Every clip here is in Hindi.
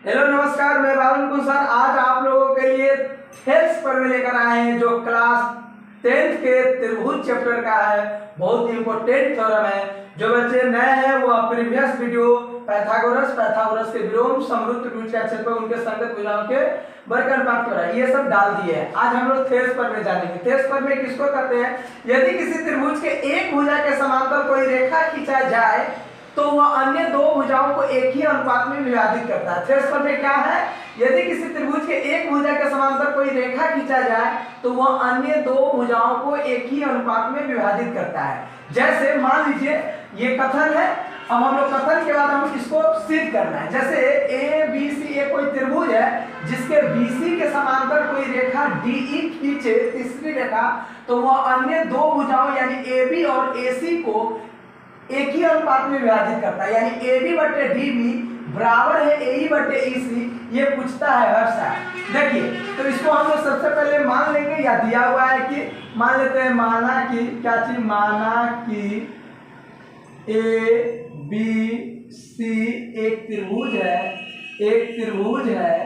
हेलो नमस्कार, मैं राहुल कुमार। आज आप लोगों के लिए थेल्स पर में लेकर आए हैं जो क्लास 10th के त्रिभुज चैप्टर का है। बहुत इंपॉर्टेंट थ्योरम है। जो बच्चे नए हैं वो प्रीवियस वीडियो पैथागोरस के विलोम समरूप त्रिभुज का क्षेत्रफल उनके संगत भुजाओं के वर्ग अनुपात हो ये सब डाल दिए हैं। आज हम लोग थेल्स पर में जानेंगे। थेल्स पर में किसको कहते हैं? यदि किसी त्रिभुज के एक भुजा के समांतर कोई रेखा खींचा जाए तो वह अन्य दो भुजाओं को एक ही अनुपात में विभाजित करता है। थेल्स पर में क्या है? यदि किसी त्रिभुज के एक भुजा के समांतर कोई रेखा खींचा जाए तो वह अन्य दो भुजाओं को एक ही अनुपात में विभाजित करता है। जैसे मान लीजिए ये कथन है। अब हम लोग कथन के बाद हम इसको सिद्ध करना है। जैसे ए बी सी एक कोई त्रिभुज है जिसके बीसी के समांतर कोई रेखा डीई खींचे तीसरी रेखा, तो वह अन्य दो भुजाओं यानी ए बी और ए सी को एक ही अनुपात में विभाजित करता है। यानी ए बी बटे डी बी बराबर है ए ई बटे ई सी। ये पूछता है हर साल। देखिए, तो इसको हम लोग सबसे पहले मान लेंगे या दिया हुआ है कि मान लेते हैं। माना कि क्या चीज? माना कि ए बी सी एक त्रिभुज है। एक त्रिभुज है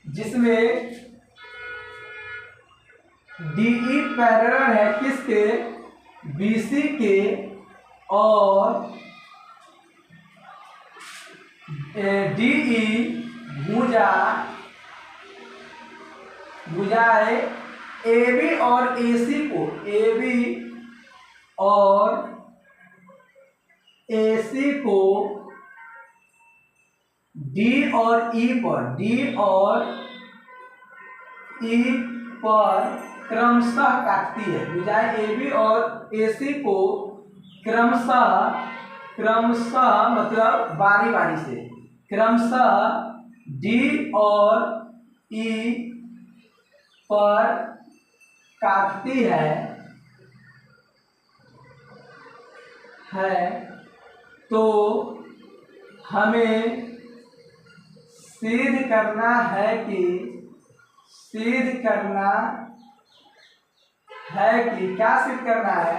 जिसमें डीई पैरेलल है किसके? बीसी के, और डीई भुजाएं AB और AC को D और E पर क्रमशः काटती है। भुजाएं AB और AC को क्रमशः मतलब बारी बारी से क्रमशः D और E पर काटती है। तो हमें सिद्ध करना है कि क्या सिद्ध करना है?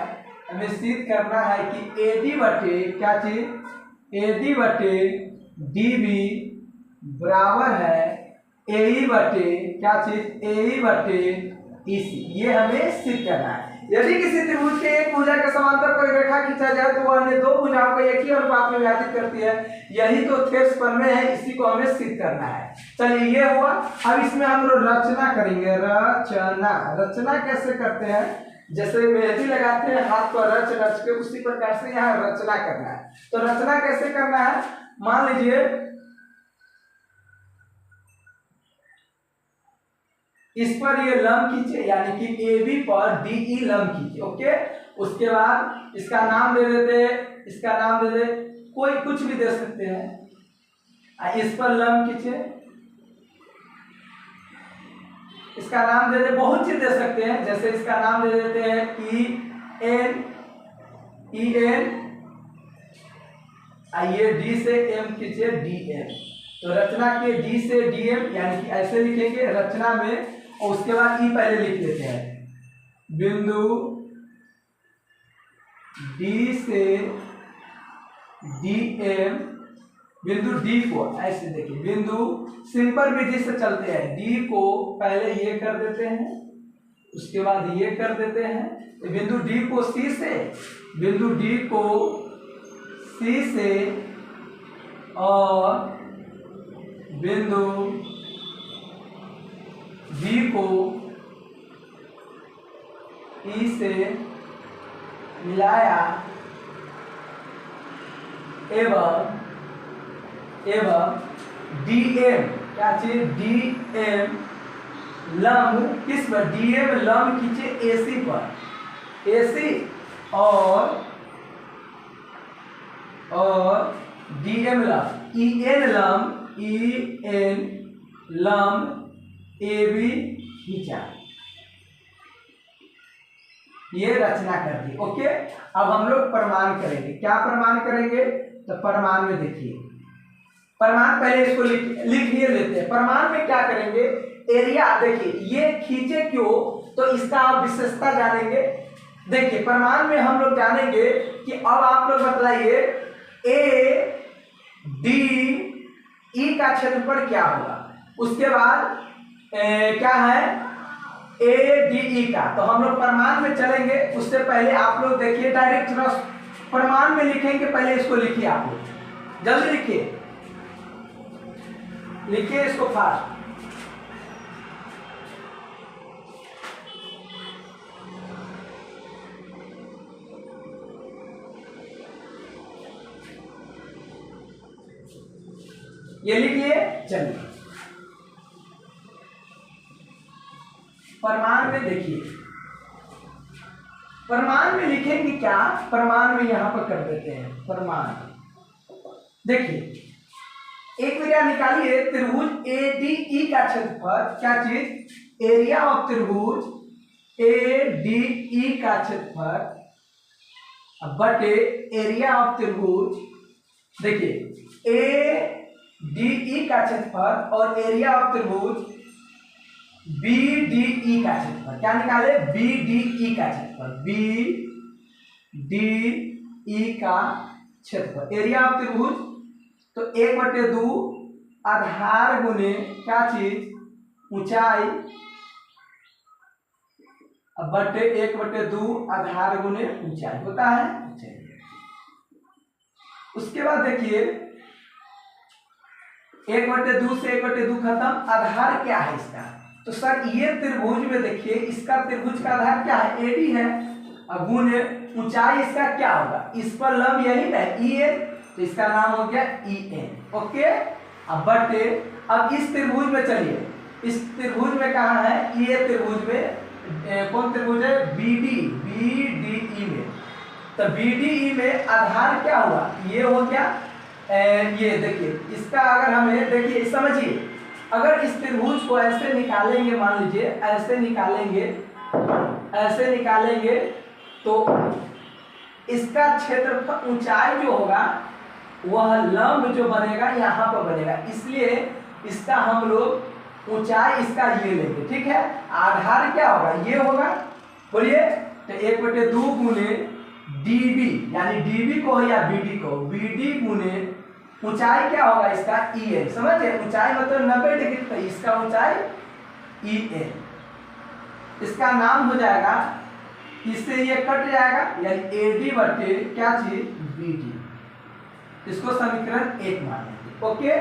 हमें सिद्ध करना है कि AD बटे क्या चीज? AD बटे DB बराबर है AE बटे क्या चीज? AE बटे EC। ये हमें सिद्ध करना है। यदि किसी त्रिभुज के एक भुजा के समांतर कोई रेखा खींचा जाए तो वह अन्य दो भुजाओं को एक ही अनुपात में विभाजित करती है। यही तो थेल्स प्रमेय है। इसी को हमें सिद्ध करना है। चलिए, ये हुआ। अब इसमें हम लोग रचना करेंगे। रचना कैसे करते हैं? जैसे मेहंदी लगाते हैं हाथ पर रच के, उसी प्रकार से यहाँ रचना करना है। तो रचना कैसे करना है? मान लीजिए इस पर ये लंब खींचे, यानी कि AB पर DE लंब खींचे। ओके, उसके बाद इसका नाम दे देते, कोई कुछ भी दे सकते हैं। इस पर लंब खींचे, इसका नाम दे दे, बहुत चीज दे सकते हैं। जैसे इसका नाम दे देते हैं EN। आइए D से M खींचे, DM। तो रचना के D से DM यानी कि ऐसे लिखेंगे रचना में, और उसके बाद E पहले लिख लेते हैं। बिंदु D से DM, बिंदु D को ऐसे देखिए, बिंदु सिंपल विधि से चलते हैं। D को पहले ये कर देते हैं, उसके बाद ये कर देते हैं। तो बिंदु D को C से और बिंदु B को E से मिलाया एवं DM क्या चीज? DM लंब किस पर? DM लंब खींचे AC पर, AC और DM लंब EN लंब AB खींचा। ये रचना कर दी। ओके, अब हम लोग प्रमाण करेंगे। क्या प्रमाण करेंगे? तो प्रमाण में देखिए, प्रमाण पहले इसको लिख ही लेते हैं। प्रमाण में क्या करेंगे? एरिया देखिए, ये खींचे क्यों, तो इसका आप विशेषता जानेंगे। देखिए परिमाण में हम लोग जानेंगे कि अब आप लोग बतलाइए ए डी ई का क्षेत्रफल क्या होगा। उसके बाद क्या है ए डी ई का। तो हम लोग परिमाण में चलेंगे, उससे पहले आप लोग देखिए डायरेक्ट परिमाण में लिखेंगे। पहले इसको लिखिए, आप लोग जल्दी लिखिए, लिखिए इसको फास्ट। ये लिखिए। चलिए परिमाण में देखिए, परिमाण में लिखेंगे क्या, परिमाण में यहां पर कर देते हैं परिमाण। देखिए एक एरिया निकालिए, त्रिभुज ए डी ई का क्षेत्रफल, क्या चीज, एरिया ऑफ त्रिभुज ए डी ई का क्षेत्रफल बटे एरिया ऑफ त्रिभुज, देखिए ए डी ई का क्षेत्रफल और एरिया ऑफ त्रिभुज बी डी ई का क्षेत्रफल। क्या निकाले, बी डी ई का क्षेत्रफल, बी डी ई का क्षेत्रफल। एरिया ऑफ त्रिभुज तो 1/2 आधार गुने क्या चीज, ऊंचाई बटे 1/2 आधार गुने ऊंचाई होता है। उसके बाद देखिए 1/2 से 1/2 खत्म, आधार क्या है इसका, तो सर ये त्रिभुज में देखिए इसका त्रिभुज का आधार क्या है, एडी है, अब गुने ऊंचाई इसका क्या होगा, इस पर लंब यही है ई एन, तो इसका नाम हो गया ई एन। ओके, अब बटे, अब इस त्रिभुज में चलिए, इस त्रिभुज में कहा है, ये त्रिभुज में कौन त्रिभुज है, बी डी ई में। तो बी डी ई में आधार क्या हुआ, ये हो गया, ये देखिए इसका अगर हमें देखिए समझिए, अगर इस त्रिभुज को ऐसे निकालेंगे, मान लीजिए ऐसे निकालेंगे तो इसका क्षेत्रफल ऊंचाई जो होगा वह लंब जो बनेगा यहाँ पर बनेगा, इसलिए इसका हम लोग ऊंचाई इसका ये लेंगे। ठीक है, आधार क्या होगा, ये होगा, बोलिए, तो 1/2 गुने dB, यानी dB को या BD को, BD गुने ऊंचाई क्या होगा इसका EN, समझे, ऊंचाई मतलब 90 डिग्री, तो इसका ऊंचाई EN, इसका नाम हो जाएगा, इससे ये कट जाएगा, यानी AD बटे क्या चीज BD, इसको समीकरण 1 मानेंगे। ओके,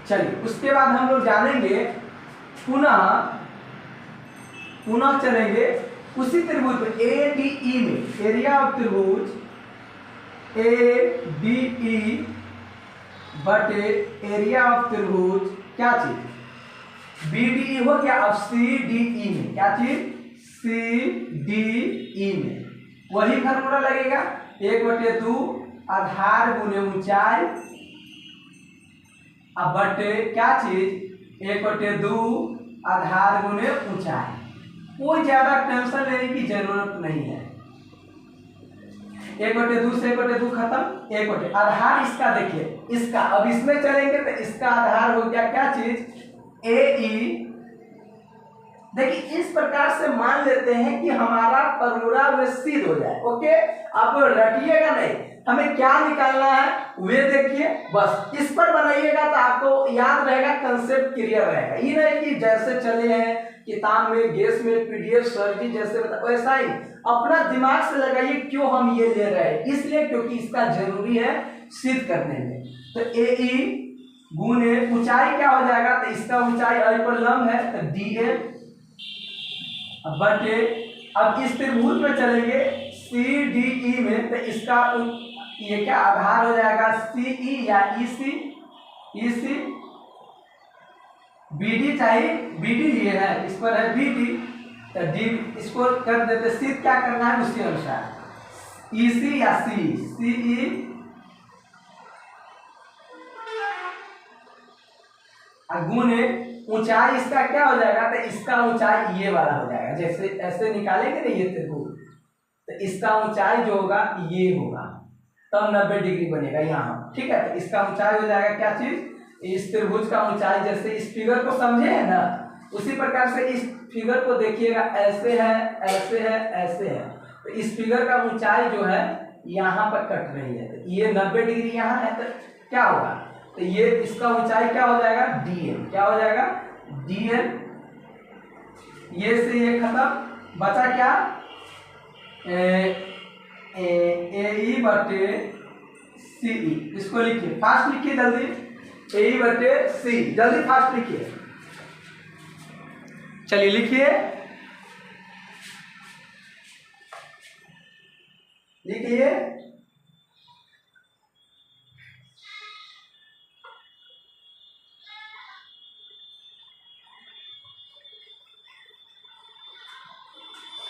चलिए उसके बाद हम लोग जानेंगे, पुनः चलेंगे उसी त्रिभुज में ADE में, एरिया ऑफ त्रिभुज ADE बटे एरिया ऑफ त्रिभुज क्या चीज BDE हो गया। अब CDE में क्या चीज, CDE में वही फार्मूला लगेगा, 1/2 आधार गुने ऊंचाई अब बटे क्या चीज 1/2 आधार गुने ऊंचाई। कोई ज्यादा टेंशन लेने की जरूरत नहीं है, 1/2 से 1/2 खत्म, 1/, आधार इसका देखिए, इसका अब इसमें चलेंगे तो इसका आधार हो गया क्या चीज AE। देखिए इस प्रकार से मान लेते हैं कि हमारा फॉर्मूला वे सिद्ध हो जाए। ओके, आप रटिएगा नहीं, हमें क्या निकालना है वे देखिए, बस इस पर बनाइएगा तो आपको याद रहेगा, कंसेप्ट क्लियर रहेगा। ये नहीं कि जैसे चले हैं किताब में, गेस में, PDF सर जी जैसे वैसा ही अपना दिमाग से लगाइए, क्यों हम ये ले रहे हैं, इसलिए क्योंकि इसका जरूरी है सिद्ध करने में। तो AE गुने ऊंचाई क्या हो जाएगा, तो इसका ऊंचाई I पर लंब है तो DN बटे, अब इस त्रिभुज में चलेंगे CDE में, तो इसका ये क्या आधार हो जाएगा CE या EC, BD चाहिए, BD लिए है, इस पर है BD, तो D इसको कर देते, सिद्ध क्या करना है उसी अनुसार, EC या CE गुने ऊंचाई इसका क्या हो जाएगा, तो इसका ऊंचाई ये वाला हो जाएगा, जैसे ऐसे निकालेंगे ना ये त्रिभुज, तो इसका ऊंचाई जो होगा ये होगा, तब 90 डिग्री बनेगा यहाँ। ठीक है, तो इसका ऊंचाई हो जाएगा क्या चीज, इस त्रिभुज का ऊंचाई, जैसे इस फिगर को समझे है ना, उसी प्रकार से इस फिगर को देखिएगा, ऐसे है, ऐसे है, ऐसे है, तो इस फिगर का ऊंचाई जो है यहाँ पर कट रही है, तो ये 90 डिग्री यहाँ है, तो क्या होगा, तो ये इसका ऊंचाई क्या हो जाएगा, dl, क्या हो जाएगा, dl। ये से ये खत्म, बचा क्या, ए बटे सी। इसको लिखिए, फास्ट लिखिए जल्दी, ए बटे सी, जल्दी फास्ट लिखिए, चलिए लिखिए, लिखिए।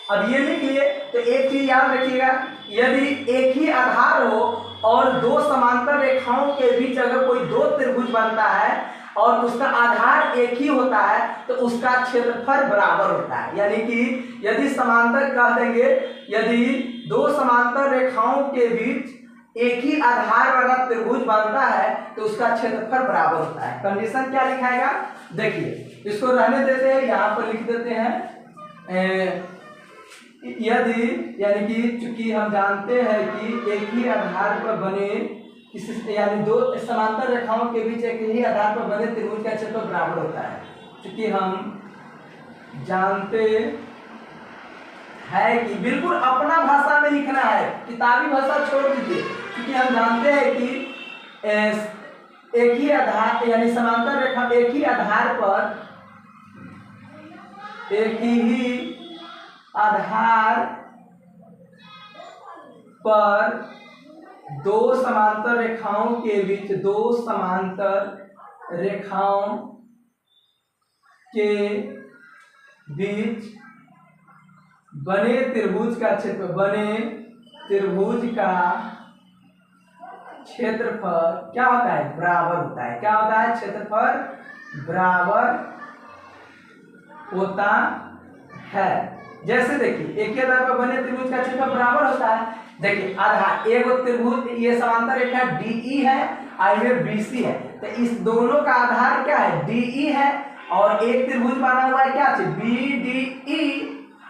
अब ये लिख लिए, तो एक चीज याद रखिएगा, यदि एक ही आधार हो और दो समांतर रेखाओं के बीच अगर कोई दो त्रिभुज बनता है और उसका आधार एक ही होता है तो उसका क्षेत्रफल बराबर होता है। यानी कि यदि समांतर कह देंगे, यदि दो समांतर रेखाओं के बीच एक ही आधार वाला त्रिभुज बनता है तो उसका क्षेत्रफल बराबर होता है। कंडीशन क्या लिखाएगा, देखिए इसको रहने देते हैं, यहाँ पर लिख देते हैं यदि, यानी कि चूंकि हम जानते हैं कि एक ही आधार पर बने यानी दो समांतर रेखाओं के बीच एक ही आधार पर बने त्रिभुज का क्षेत्रफल बराबर होता है। चूंकि हम जानते है कि बिल्कुल अपना भाषा में लिखना है, किताबी भाषा छोड़ दीजिए, क्योंकि हम जानते हैं कि एक ही आधार यानी समांतर रेखा एक ही आधार पर दो समांतर रेखाओं के बीच बने त्रिभुज का क्षेत्रफल क्या होता है, बराबर होता है। क्या होता है, क्षेत्रफल बराबर होता है। जैसे देखिए एक ही आधार पर बने त्रिभुज का क्षेत्रफल बराबर होता है। देखिए आधार एक त्रिभुज, ये समांतर रेखा DE है और ये BC है, तो इस दोनों का आधार क्या है, DE है, और एक त्रिभुज बना हुआ है क्या, BDE,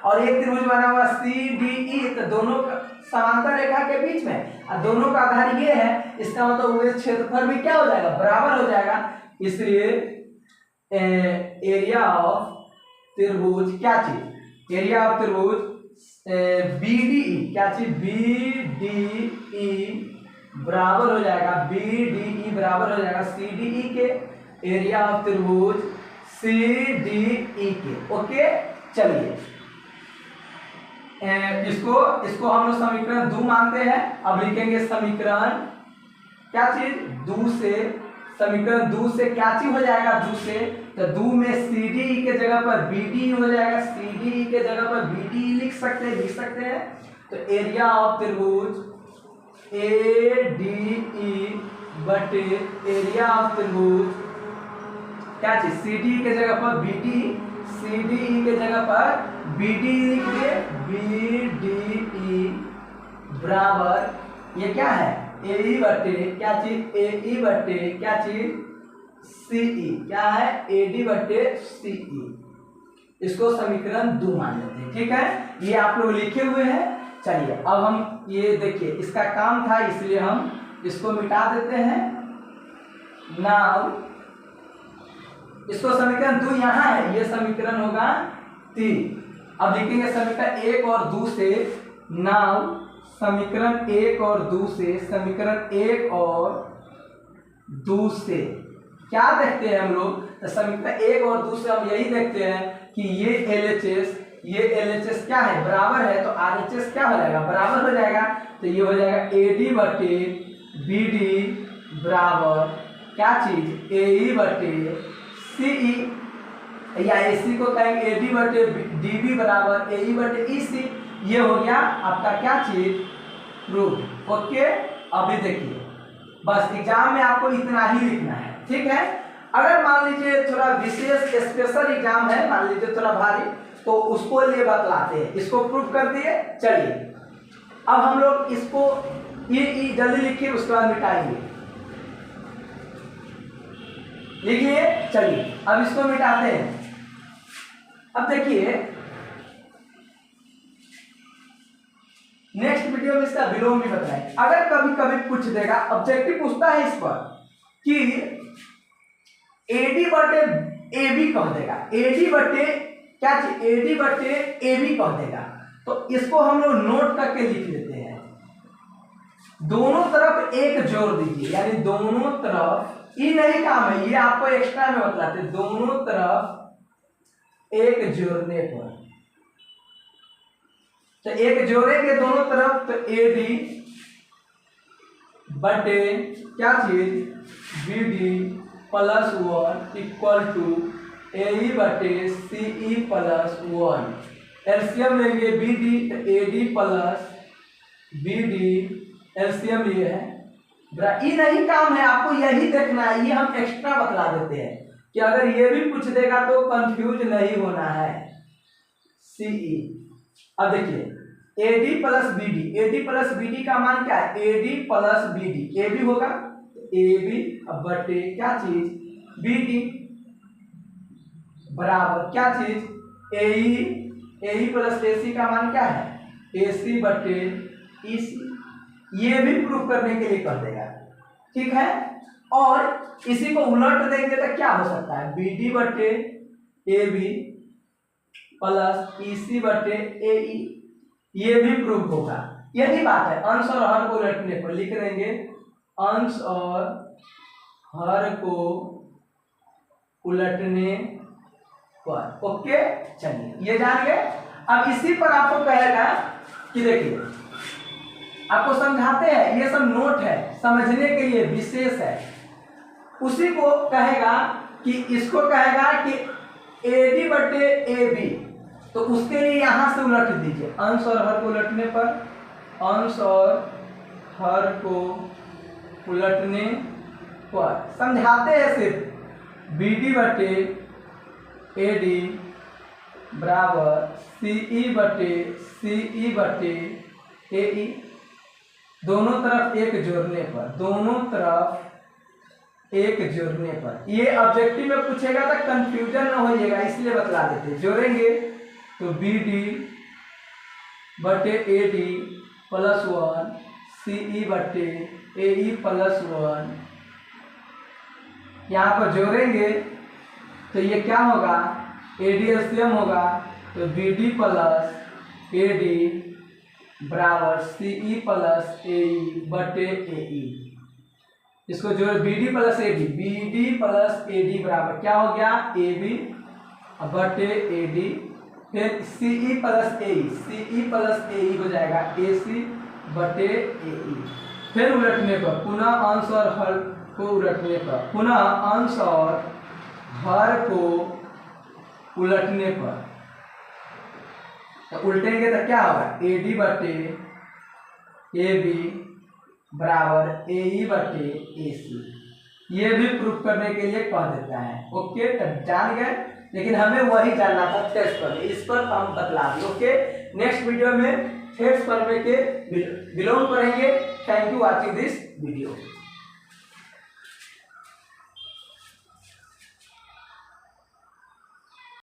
और एक त्रिभुज बना हुआ CDE, तो दोनों समांतर रेखा के बीच में और दोनों का आधार ये है, इसका मतलब वो क्षेत्रफल भी क्या हो जाएगा, बराबर हो जाएगा। इसलिए एरिया ऑफ त्रिभुज क्या चीज, एरिया ऑफ त्रिभुज BDE क्या चीज, BDE बराबर हो जाएगा, BDE बराबर हो जाएगा CDE के, एरिया ऑफ त्रिभुज CDE के। ओके, चलिए इसको हम लोग समीकरण 2 मानते हैं। अब लिखेंगे समीकरण क्या चीज, 2 से, समीकरण 2 से क्या चीज हो जाएगा, 2 से, तो 2 में CDE के जगह पर BDE हो जाएगा, CDE के जगह पर BDE लिख सकते हैं। तो एरिया ऑफ त्रिभुज ADE बटे एरिया ऑफ त्रिभुज क्या चीज, CDE के जगह पर BDE, CDE के जगह पर BDE लिख दिए, BDE बराबर ये क्या है, AE बटे क्या चीज, AE बटे क्या चीज CE, क्या है AD बटे CE। इसको समीकरण 2 मान लेते हैं, ठीक है, ये आप लोग लिखे हुए हैं। चलिए अब हम ये देखिए, इसका काम था इसलिए हम इसको मिटा देते हैं। नाउ इसको समीकरण 2 यहाँ है, ये समीकरण होगा 3। अब लिखेंगे समीकरण 1 और 2 से। नाउ समीकरण 1 और 2 से, समीकरण 1 और 2 से क्या देखते हैं हम लोग, तो समीकरण 1 और 2 से हम यही देखते हैं कि ये LHS क्या है, बराबर है, तो RHS क्या हो जाएगा, बराबर हो जाएगा। तो ये हो जाएगा AD बटे BD बराबर क्या चीज, AE बटे CE, या AC को कहेंगे AD बटे DB बराबर AE बटे EC। ये हो गया आपका क्या चीज, प्रूफ। ओके, अभी देखिए बस एग्जाम में आपको इतना ही लिखना है, ठीक है। अगर मान लीजिए थोड़ा विशेष स्पेशल एग्जाम है, मान लीजिए थोड़ा भारी, तो उसको लिए बतलाते हैं, इसको प्रूफ कर दिए। चलिए अब हम लोग इसको ये जल्दी लिखिए, उसके बाद मिटाएंगे, लिखिए। चलिए अब इसको मिटाते हैं। अब देखिए नेक्स्ट वीडियो में इसका विलोम भी बताएंगे। अगर कभी कभी पूछ देगा, ऑब्जेक्टिव पूछता है इस पर कि AD बटे AB कह देगा, AD बटे क्या चीज, AD बटे AB कह देगा, तो इसको हम लोग नोट करके लिख लेते हैं। दोनों तरफ एक जोड़ दीजिए, यानी दोनों तरफ, ये नहीं काम है, ये आपको एक्स्ट्रा में बतलाते, दोनों तरफ एक जोड़ने पर, तो एक जोड़ेंगे दोनों तरफ, तो AD बटे क्या चीज BD plus 1 equal to AE बटे CE प्लस 1। एलसीएम लेंगे BD, तो AD प्लस BD एलसीएम लिए है। ये नहीं काम है, आपको यही देखना है, ये हम एक्स्ट्रा बतला देते हैं कि अगर ये भी पूछ देगा तो कंफ्यूज नहीं होना है। CE, अब देखिए AD plus BD, AD plus BD का मान क्या है, AD प्लस BD, AB होगा AB बटे क्या चीज BD बराबर क्या चीज AE प्लस AC का मान क्या है, AC बटे EC। ये भी प्रूफ करने के लिए कर देगा, ठीक है। और इसी को उलट देंगे तो क्या हो सकता है, BD बटे AB प्लस EC बटे AE, ये भी प्रूफ होगा। यही बात है, अंश और हर को उलटने पर लिख देंगे, अंश और हर को उलटने पर। ओके, चलिए ये जान गए। अब इसी पर आपको कहेगा कि देखिए आपको समझाते हैं, ये सब नोट है, समझने के लिए विशेष है। उसी को कहेगा कि इसको कहेगा कि AD बटे AB, तो उसके लिए यहां से उलट दीजिए, अंश और हर को उलटने पर, अंश और हर को उलटने पर समझाते हैं सिर्फ BD बटे AD बराबर CE बटे AE, दोनों तरफ एक जोड़ने पर, दोनों तरफ एक जोड़ने पर। ये ऑब्जेक्टिव में पूछेगा तो कंफ्यूजन ना होइएगा, इसलिए बतला देते। जोड़ेंगे तो BD बटे AD प्लस 1 CE बटे AE प्लस 1, यहाँ पर जोड़ेंगे तो ये क्या होगा, AD एलसीएम होगा, तो BD प्लस AD बराबर CE प्लस AE बटे AE। इसको जो BD प्लस AD बराबर क्या हो गया, AB बटे AD, फिर CE प्लस AE हो जाएगा AC बटे AE। फिर उलटने पर, पुनः अंश और हर को उलटने पर, पुनः अंश और हर को उलटने पर, तो उल्टेंगे तो क्या होगा, AD बटे AB बराबर AE बटे AC। ये भी प्रूफ करने के लिए कह देता है। ओके, तब जान गए, लेकिन हमें वही जानना था टेस्ट पर, इस पर हम बतला दें। ओके, नेक्स्ट वीडियो में थेट्स प्रमेय के विलोम करेंगे। Thank you watching this video.